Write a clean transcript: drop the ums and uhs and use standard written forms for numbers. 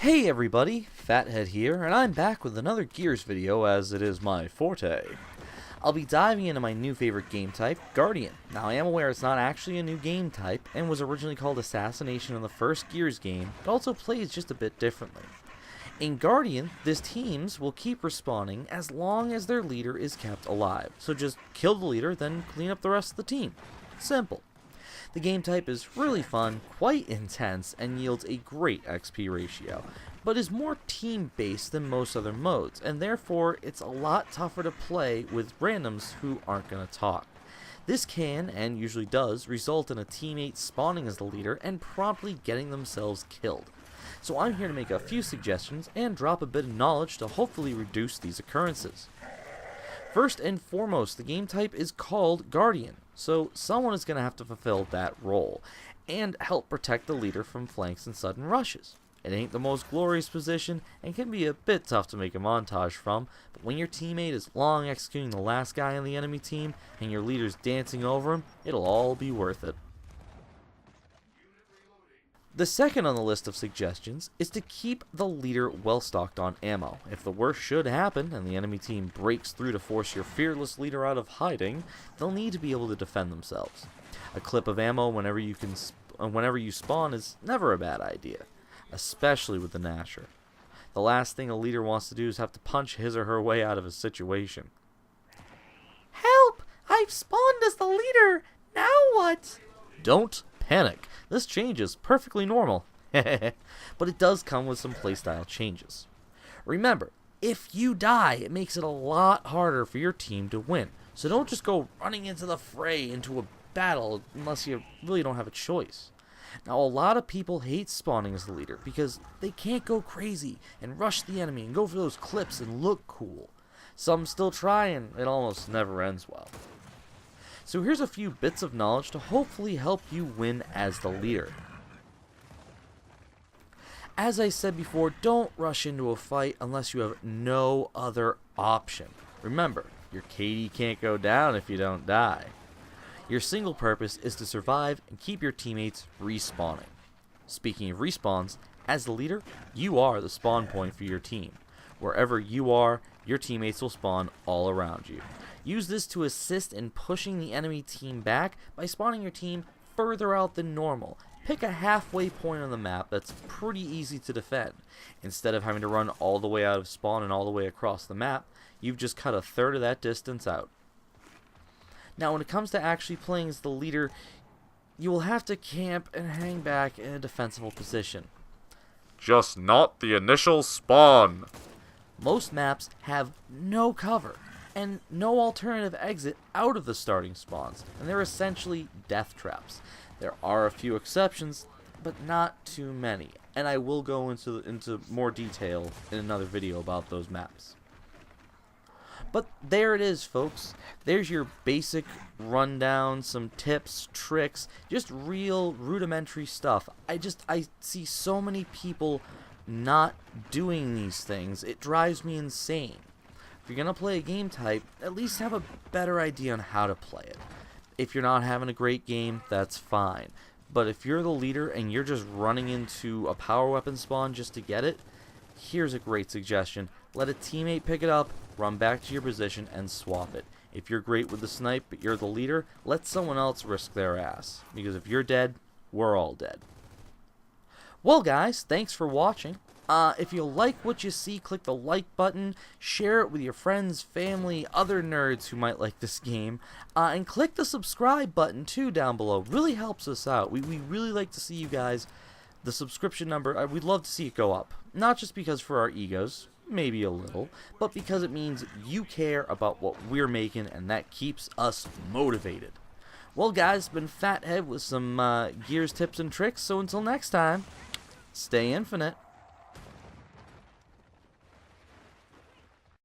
Hey everybody, Fathead here, and I'm back with another Gears video as it is my forte. I'll be diving into my new favorite game type, Guardian. Now I am aware it's not actually a new game type, and was originally called Assassination in the first Gears game, but also plays just a bit differently. In Guardian, these teams will keep respawning as long as their leader is kept alive, so just kill the leader, then clean up the rest of the team. Simple. The game type is really fun, quite intense, and yields a great XP ratio, but is more team-based than most other modes, and therefore it's a lot tougher to play with randoms who aren't going to talk. This can, and usually does, result in a teammate spawning as the leader and promptly getting themselves killed. So I'm here to make a few suggestions and drop a bit of knowledge to hopefully reduce these occurrences. First and foremost, the game type is called Guardian, so someone is going to have to fulfill that role and help protect the leader from flanks and sudden rushes. It ain't the most glorious position and can be a bit tough to make a montage from, but when your teammate is long executing the last guy on the enemy team and your leader's dancing over him, it'll all be worth it. The second on the list of suggestions is to keep the leader well stocked on ammo. If the worst should happen and the enemy team breaks through to force your fearless leader out of hiding, they'll need to be able to defend themselves. A clip of ammo whenever you spawn is never a bad idea, especially with the Gnasher. The last thing a leader wants to do is have to punch his or her way out of a situation. Help! I've spawned as the leader! Now what? Don't panic. This change is perfectly normal, but it does come with some playstyle changes. Remember, if you die, it makes it a lot harder for your team to win, so don't just go running into the fray, into a battle, unless you really don't have a choice. Now, a lot of people hate spawning as the leader because they can't go crazy and rush the enemy and go for those clips and look cool. Some still try and it almost never ends well. So here's a few bits of knowledge to hopefully help you win as the leader. As I said before, don't rush into a fight unless you have no other option. Remember, your KD can't go down if you don't die. Your single purpose is to survive and keep your teammates respawning. Speaking of respawns, as the leader, you are the spawn point for your team. Wherever you are, your teammates will spawn all around you. Use this to assist in pushing the enemy team back by spawning your team further out than normal. Pick a halfway point on the map that's pretty easy to defend. Instead of having to run all the way out of spawn and all the way across the map, you've just cut a third of that distance out. Now when it comes to actually playing as the leader, you will have to camp and hang back in a defensible position. Just not the initial spawn. Most maps have no cover and no alternative exit out of the starting spawns, and they're essentially death traps. There are a few exceptions, but not too many, and I will go into more detail in another video about those maps. But there it is, folks. There's your basic rundown, some tips, tricks, just real rudimentary stuff. I see so many people not doing these things. It drives me insane. If you're going to play a game type, at least have a better idea on how to play it. If you're not having a great game, that's fine. But if you're the leader and you're just running into a power weapon spawn just to get it, here's a great suggestion. Let a teammate pick it up, run back to your position, and swap it. If you're great with the snipe, but you're the leader, let someone else risk their ass. Because if you're dead, we're all dead. Well guys, thanks for watching. If you like what you see, click the like button, share it with your friends, family, other nerds who might like this game, and click the subscribe button too down below. Really helps us out. We really like to see you guys, the subscription number, we'd love to see it go up. Not just because for our egos, maybe a little, but because it means you care about what we're making, and that keeps us motivated. Well guys, it's been Fathead with some Gears tips and tricks, so until next time, stay infinite.